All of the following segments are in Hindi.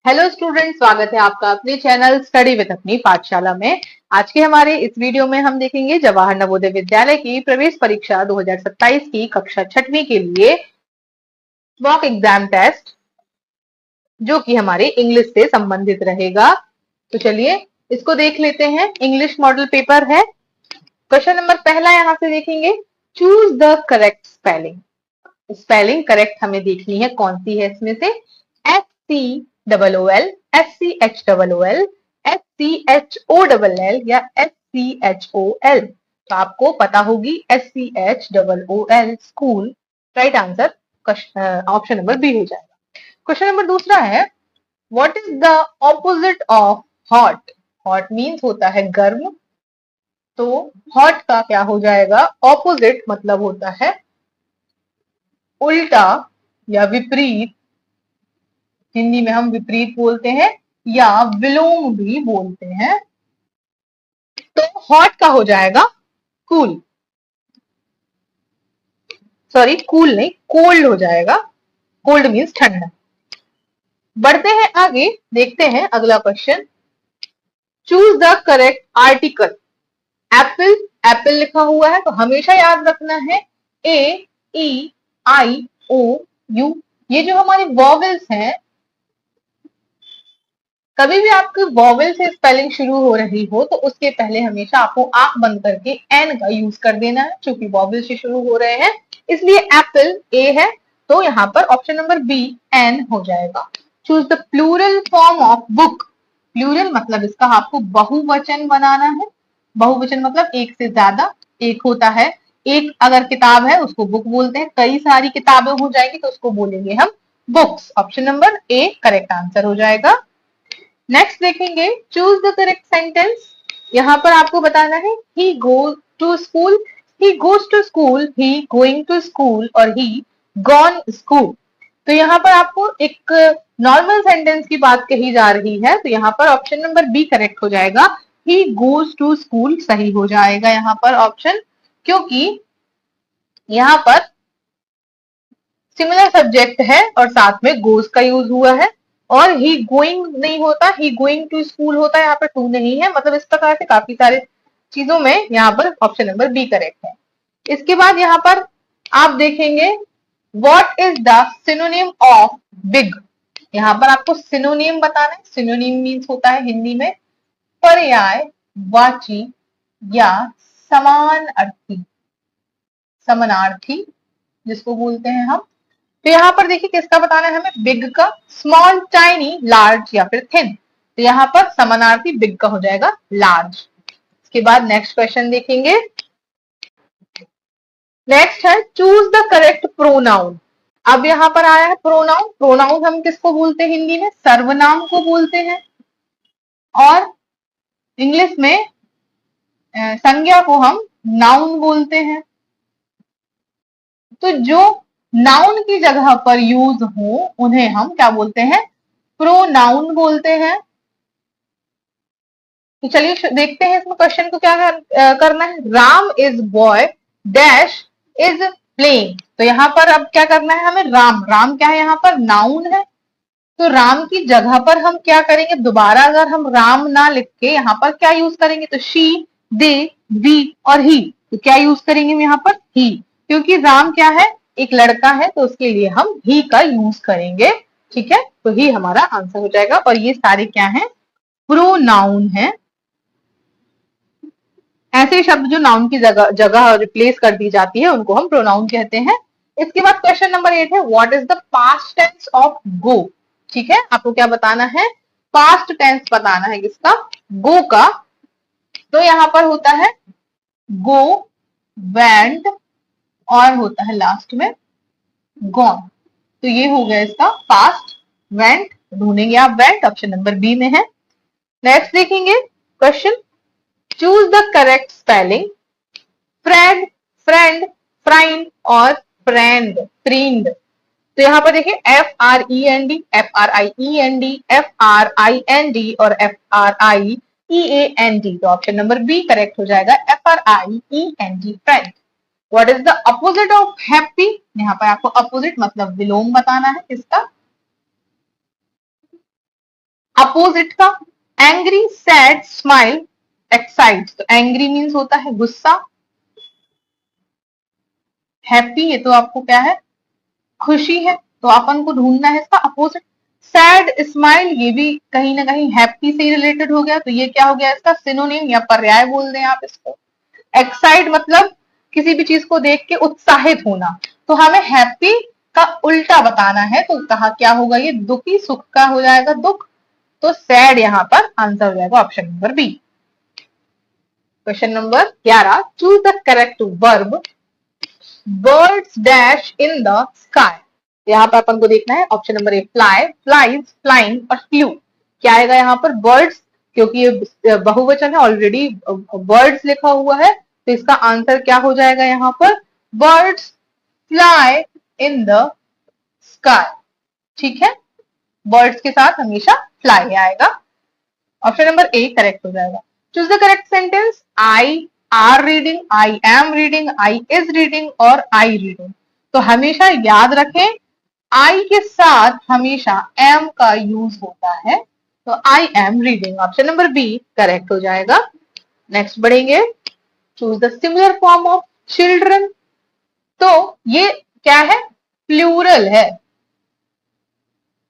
हेलो स्टूडेंट, स्वागत है आपका अपने चैनल स्टडी विद अपनी पाठशाला में। आज के हमारे इस वीडियो में हम देखेंगे जवाहर नवोदय विद्यालय की प्रवेश परीक्षा 2027 की कक्षा 6वीं के लिए मॉक एग्जाम टेस्ट, जो कि हमारे इंग्लिश से संबंधित रहेगा। तो चलिए इसको देख लेते हैं। इंग्लिश मॉडल पेपर है। क्वेश्चन नंबर पहला यहाँ से देखेंगे, choose the correct spelling. Spelling correct हमें देखनी है, कौन सी है इसमें से। SCOOL, SCHOOL, SCHOLL या SCHOL। तो आपको पता होगी SCHOOL, school. Right answer option number B हो जाएगा। क्वेश्चन नंबर दूसरा है, what is the opposite of hot. Hot means होता है गर्म, तो हॉट का क्या हो जाएगा, ऑपोजिट मतलब होता है उल्टा या विपरीत। हिंदी में हम विपरीत बोलते हैं या विलोम भी बोलते हैं। तो हॉट का हो जाएगा कूल, सॉरी कूल नहीं, कोल्ड हो जाएगा। कोल्ड मीन्स ठंडा। बढ़ते हैं आगे, देखते हैं अगला question. Choose the correct article. Apple, Apple लिखा हुआ है तो हमेशा याद रखना है AEIOU। ये जो हमारी वॉवेल्स हैं, कभी भी आपकी वॉवेल से स्पेलिंग शुरू हो रही हो तो उसके पहले हमेशा आपको आंख बंद करके एन का यूज कर देना है, क्योंकि वॉवेल से शुरू हो रहे हैं। इसलिए एप्पल ए है, तो यहाँ पर ऑप्शन नंबर बी एन हो जाएगा। Choose the plural form of book. Plural मतलब इसका आपको बहुवचन बनाना है। बहुवचन मतलब एक से ज्यादा, एक होता है। एक अगर किताब है उसको बुक बोलते हैं, कई सारी किताबें हो जाएगी तो उसको बोलेंगे हम books. Option number A correct answer हो जाएगा। नेक्स्ट देखेंगे, चूज द करेक्ट सेंटेंस। यहाँ पर आपको बताना है he goes to school, he goes to school, he going to school और ही गॉन स्कूल। तो यहाँ पर आपको एक नॉर्मल सेंटेंस की बात कही जा रही है, तो यहाँ पर ऑप्शन नंबर बी करेक्ट हो जाएगा। ही गोज टू स्कूल सही हो जाएगा यहाँ पर ऑप्शन, क्योंकि यहाँ पर सिमिलर सब्जेक्ट है और साथ में गोज का यूज हुआ है। और ही गोइंग नहीं होता, ही गोइंग टू स्कूल होता है, यहाँ पर टू नहीं है। मतलब इस प्रकार से काफी सारे चीजों में यहाँ पर ऑप्शन नंबर बी करेक्ट है। इसके बाद यहाँ पर आप देखेंगे, what is the synonym of big. यहाँ पर आपको सिनोनिम बताना है। सिनोनिम मीन्स होता है हिंदी में पर्याय वाची या समान अर्थी, समानार्थी जिसको बोलते हैं हम। तो यहाँ पर देखिए किसका बताना है हमें, बिग का। स्मॉल, टाइनी, लार्ज या फिर थिन। तो यहाँ पर समानार्थी बिग का हो जाएगा लार्ज। इसके बाद नेक्स्ट क्वेश्चन देखेंगे। नेक्स्ट है, चूज द करेक्ट प्रोनाउन। अब यहाँ पर आया है प्रोनाउन। प्रोनाउन हम किसको बोलते हैं हिंदी में, सर्वनाम को बोलते हैं। और इंग्लिश में संज्ञा को हम नाउन बोलते हैं। तो जो नाउन की जगह पर यूज हो उन्हें हम क्या बोलते हैं, प्रोनाउन बोलते हैं। तो चलिए देखते हैं इसमें क्वेश्चन को क्या करना है। Ram is boy dash is playing. तो यहाँ पर अब क्या करना है हमें, राम, राम क्या है यहाँ पर, नाउन है। तो राम की जगह पर हम क्या करेंगे, दोबारा अगर हम राम ना लिख के यहाँ पर क्या यूज करेंगे, तो शी, दे, वी और ही। तो क्या यूज करेंगे हम यहाँ पर, ही। क्योंकि राम क्या है, एक लड़का है, तो उसके लिए हम ही का यूज करेंगे। ठीक है, तो ही हमारा आंसर हो जाएगा। और ये सारे क्या है, प्रोनाउन है। ऐसे शब्द जो नाउन की जगह जगह रिप्लेस कर दी जाती है उनको हम प्रोनाउन कहते हैं। इसके बाद क्वेश्चन नंबर 8 है, what is the past tense of go. ठीक है, आपको क्या बताना है, पास्ट टेंस बताना है किसका, गो का। तो यहाँ पर होता है गो, वेंट और होता है लास्ट में गॉन। तो ये हो गया इसका पास्ट। वेंट ढूंढेंगे आप, वेंट ऑप्शन नंबर बी में है। नेक्स्ट देखेंगे question, choose the correct spelling. Friend, friend, friend और फ्रेंड, फ्रींड। तो यहाँ पर देखिए FREND, FRIEND, FRIND और FRIEAND। तो ऑप्शन नंबर बी करेक्ट हो जाएगा, FRIEND, friend. What is the opposite of happy. यहाँ पर आपको अपोजिट मतलब विलोम बताना है किसका, अपोजिट का एंग्री, सैड, स्माइल, एक्साइट। तो एंग्री मीन्स होता है गुस्सा, हैप्पी ये तो आपको क्या है खुशी है, तो अपन को ढूंढना है इसका अपोजिट। सैड, स्माइल ये भी कहीं ना कहीं हैप्पी से रिलेटेड हो गया, तो ये क्या हो गया इसका सिनोनिम या पर्याय बोल दें आप इसको। एक्साइट मतलब किसी भी चीज को देख के उत्साहित होना, तो हमें हैप्पी का उल्टा बताना है, तो कहा क्या होगा ये दुखी, सुख का हो जाएगा दुख, तो सैड यहाँ पर आंसर हो जाएगा option number B. Question number 11, choose the correct verb birds dash in the sky. यहाँ पर अपन को देखना है option number A fly, flies, flying और फ्लू। क्या आएगा यहाँ पर बर्ड्स, क्योंकि ये बहुवचन है ऑलरेडी बर्ड्स लिखा हुआ है, तो इसका आंसर क्या हो जाएगा यहाँ पर birds fly in the sky. ठीक है, बर्ड्स के साथ हमेशा फ्लाई आएगा, ऑप्शन नंबर ए करेक्ट हो जाएगा। Choose the correct sentence, I R reading, I am reading, I is reading और आई रीडिंग। तो हमेशा याद रखें आई के साथ हमेशा एम का यूज होता है, तो I am reading option number B correct हो जाएगा। नेक्स्ट बढ़ेंगे, choose the similar form of children. तो ये क्या है प्लूरल है,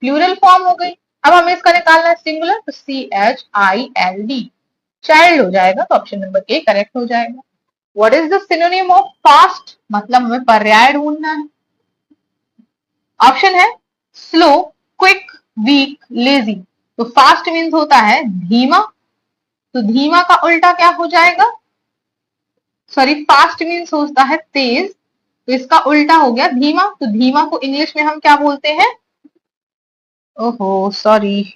प्लूरल फॉर्म हो गई। अब हमें इसका निकालना है सिंगुलर, तो CHILD चाइल्ड हो जाएगा, तो ऑप्शन नंबर ए करेक्ट हो जाएगा। What is the synonym of fast, मतलब हमें पर्याय ढूंढना है। ऑप्शन है स्लो, क्विक, वीक, लेजी। तो फास्ट मीन्स होता है धीमा, तो धीमा का उल्टा क्या हो जाएगा, सॉरी फास्ट मीन्स होता है तेज, तो इसका उल्टा हो गया धीमा। तो धीमा को इंग्लिश में हम क्या बोलते हैं, ओहो सॉरी,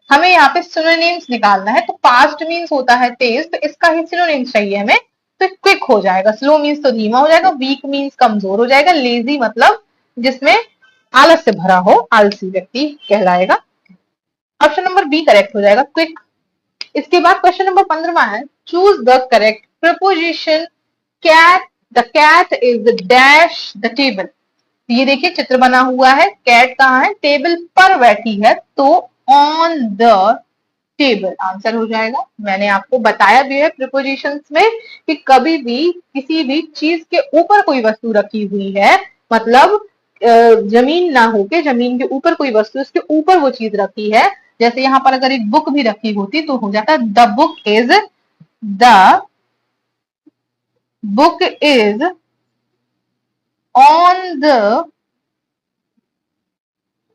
हमें यहाँ पे सिनोनिम्स निकालना है। तो फास्ट मीन्स होता है तेज, तो इसका ही सिनोनिम्स चाहिए हमें, तो क्विक हो जाएगा, स्लो मीन्स तो धीमा हो जाएगा, वीक मीन्स कमजोर हो जाएगा, लेजी मतलब जिसमें आलस से भरा हो, आलसी व्यक्ति कहलाएगा। ऑप्शन नंबर बी करेक्ट हो जाएगा क्विक। इसके बाद क्वेश्चन नंबर 15 है, choose the correct preposition cat, the cat is dash the table. ये देखिए चित्र बना हुआ है, कैट कहाँ है टेबल पर बैठी है, तो ऑन द टेबल आंसर हो जाएगा। मैंने आपको बताया भी है प्रिपोजिशंस में कि कभी भी किसी भी चीज के ऊपर कोई वस्तु रखी हुई है, मतलब जमीन ना होके जमीन के ऊपर कोई वस्तु, उसके ऊपर वो चीज रखी है, जैसे यहाँ पर अगर एक बुक भी रखी होती तो हो जाता the book is on the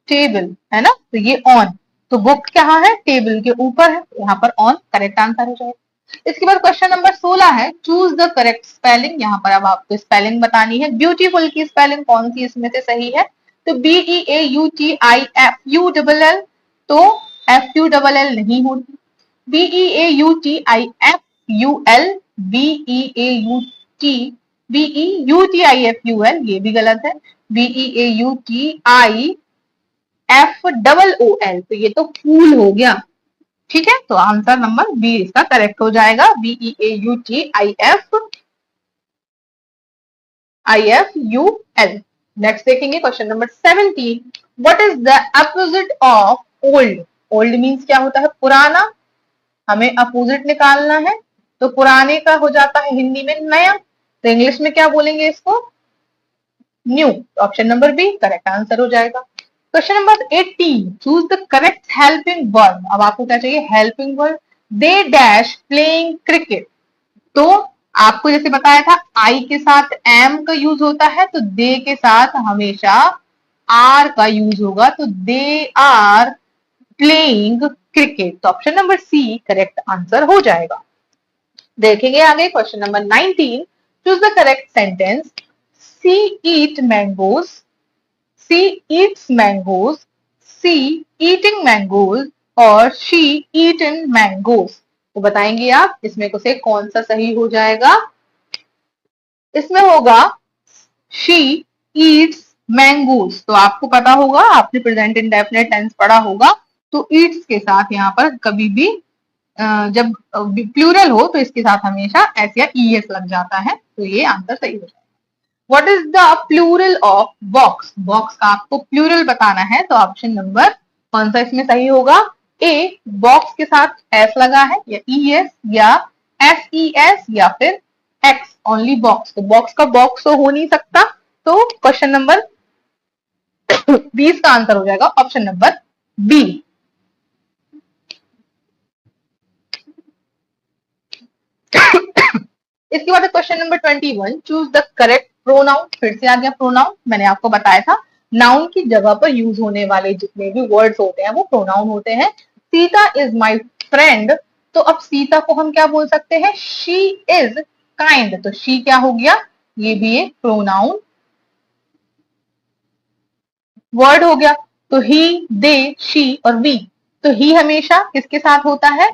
table, है ना, तो ये ऑन, तो बुक कहाँ है टेबल के ऊपर है, यहाँ पर ऑन करेक्ट आंसर हो जाएगा। इसके बाद क्वेश्चन नंबर 16 है, चूज द करेक्ट स्पेलिंग। यहाँ पर अब आपको स्पेलिंग बतानी है, ब्यूटीफुल की स्पेलिंग कौन सी इसमें से सही है, तो BEAUTIFULL, तो FULL नहीं होती, BEAUTIFUL, BEAUTIFUL ये भी गलत है, BEAUTIFOOL, तो ये तो फूल हो गया। ठीक है, तो आंसर नंबर बी इसका करेक्ट हो जाएगा, BEAUTIFUL। नेक्स्ट देखेंगे question number 17, what is the opposite of old. Old means क्या होता है पुराना, हमें अपोजिट निकालना है, तो पुराने का हो जाता है हिंदी में नया, तो इंग्लिश में क्या बोलेंगे इसको new, option number B correct answer हो जाएगा। Question number 18, choose the correct helping verb. अब आपको क्या चाहिए helping verb, they dash playing cricket. तो आपको जैसे बताया था आई के साथ एम का यूज होता है, तो दे के साथ हमेशा आर का यूज होगा, तो दे आर प्लेइंग क्रिकेट, तो option number C correct answer हो जाएगा। देखेंगे आगे question number 19, choose the correct sentence, she eat mangoes, she eats mangoes, she eating mangoes और शी ईटन मैंगोज। तो बताएंगे आप इसमें से कौन सा सही हो जाएगा, इसमें होगा शी ईट्स मैंगोज। तो आपको पता होगा, आपने प्रेजेंट इंडेफिनिट टेंस पढ़ा होगा, तो ईट्स के साथ यहाँ पर कभी भी जब प्लूरल हो तो इसके साथ हमेशा एस या ईएस लग जाता है, तो ये आंसर सही हो जाएगा। What is the plural of box, box का आपको प्लूरल बताना है, तो ऑप्शन नंबर कौन सा इसमें सही होगा ए बॉक्स के साथ एस लगा है या ई एस या एस ई एस या फिर एक्स ओनली बॉक्स, तो बॉक्स का बॉक्स तो हो नहीं सकता, तो क्वेश्चन नंबर 20 का आंसर हो जाएगा ऑप्शन नंबर बी। इसके बाद question number 21, choose the correct pronoun. फिर से आ गया प्रोनाउन, मैंने आपको बताया था नाउन की जगह पर यूज होने वाले जितने भी वर्ड्स होते हैं वो प्रोनाउन होते हैं। सीता इज माई फ्रेंड, तो अब सीता को हम क्या बोल सकते हैं, शी इज काइंड, तो शी क्या हो गया, ये भी एक प्रोनाउन वर्ड हो गया। तो ही, दे, शी और वी, तो ही हमेशा किसके साथ होता है,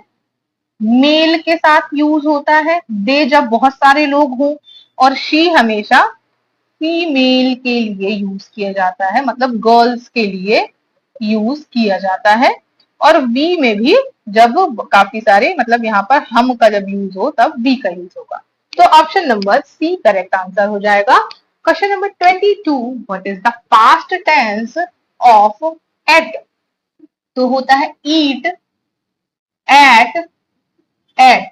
मेल के साथ यूज होता है, दे जब बहुत सारे लोग हों, और शी हमेशा फीमेल के लिए यूज किया जाता है, मतलब गर्ल्स के लिए यूज किया जाता है। और वी में भी जब काफी सारे, मतलब यहाँ पर हम का जब यूज हो तब वी का यूज होगा। तो option number C correct answer हो जाएगा। Question number 22, what is the past tense of eat, तो होता है ईट, एट, एट,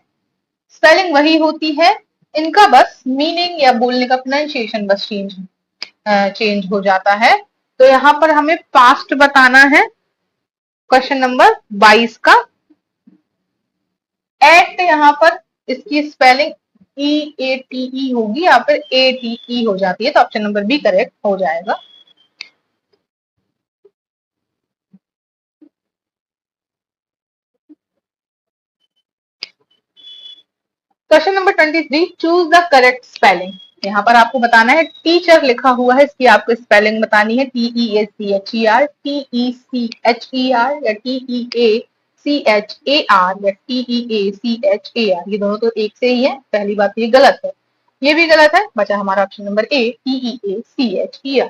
स्पेलिंग वही होती है, इनका बस मीनिंग या बोलने का प्रोनाउंसिएशन बस चेंज हो जाता है। तो यहाँ पर हमें पास्ट बताना है क्वेश्चन नंबर 22 का। एट यहाँ पर इसकी spelling E A T E होगी या फिर ए टी ई हो जाती है, तो ऑप्शन नंबर बी करेक्ट हो जाएगा। Question number 23, choose the correct spelling. यहाँ पर आपको बताना है टीचर लिखा हुआ है, इसकी आपको स्पेलिंग बतानी है, TEACHER, TECHER या TEACHAR या TEACHAR, ये दोनों तो एक से ही है, पहली बात ये गलत है, ये भी गलत है, बचा हमारा option number A TEACHER।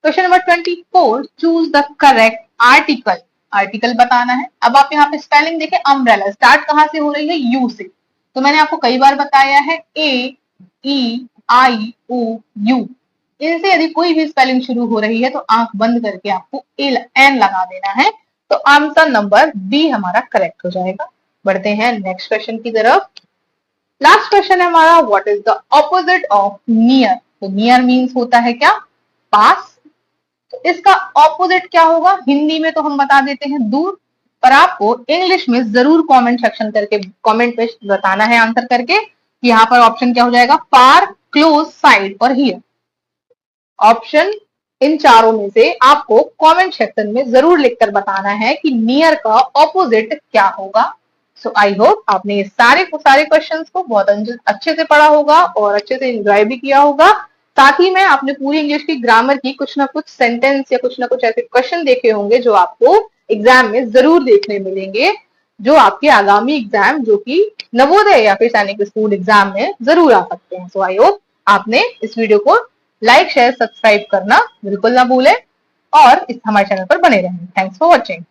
Question number 24, choose the correct article. Article बताना है। अब आप यहाँ पे स्पेलिंग देखें, अम्ब्रेला स्टार्ट कहाँ से हो रही है, यू से, तो मैंने आपको कई बार बताया है ए ई आई ओ यू, इनसे यदि कोई भी स्पेलिंग शुरू हो रही है तो आंख बंद करके आपको एन लगा देना है, तो आंसर नंबर बी हमारा करेक्ट हो जाएगा। बढ़ते हैं नेक्स्ट क्वेश्चन की तरफ। लास्ट क्वेश्चन है हमारा, what is the opposite of near, तो नियर मीन्स होता है क्या, पास, तो इसका ऑपोजिट क्या होगा, हिंदी में तो हम बता देते हैं दूर, पर आपको इंग्लिश में जरूर कमेंट सेक्शन करके, कमेंट पे बताना है आंसर करके, यहाँ पर ऑप्शन क्या हो जाएगा, फार, क्लोज, साइड और हियर। ऑप्शन इन चारों में से आपको कमेंट सेक्शन में जरूर लिखकर बताना है कि नियर का ऑपोजिट क्या होगा। सो आई होप आपने ये सारे क्वेश्चंस को बहुत अच्छे से पढ़ा होगा और अच्छे से एंजॉय भी किया होगा। साथ ही में आपने पूरी इंग्लिश की ग्रामर की कुछ ना कुछ सेंटेंस या कुछ ना कुछ ऐसे क्वेश्चन देखे होंगे जो आपको एग्जाम में जरूर देखने मिलेंगे, जो आपके आगामी एग्जाम जो कि नवोदय या फिर सैनिक स्कूल एग्जाम में जरूर आ सकते हैं। सो आई होप आपने इस वीडियो को लाइक शेयर सब्सक्राइब करना बिल्कुल ना भूलें और इस हमारे चैनल पर बने रहें। Thanks for watching.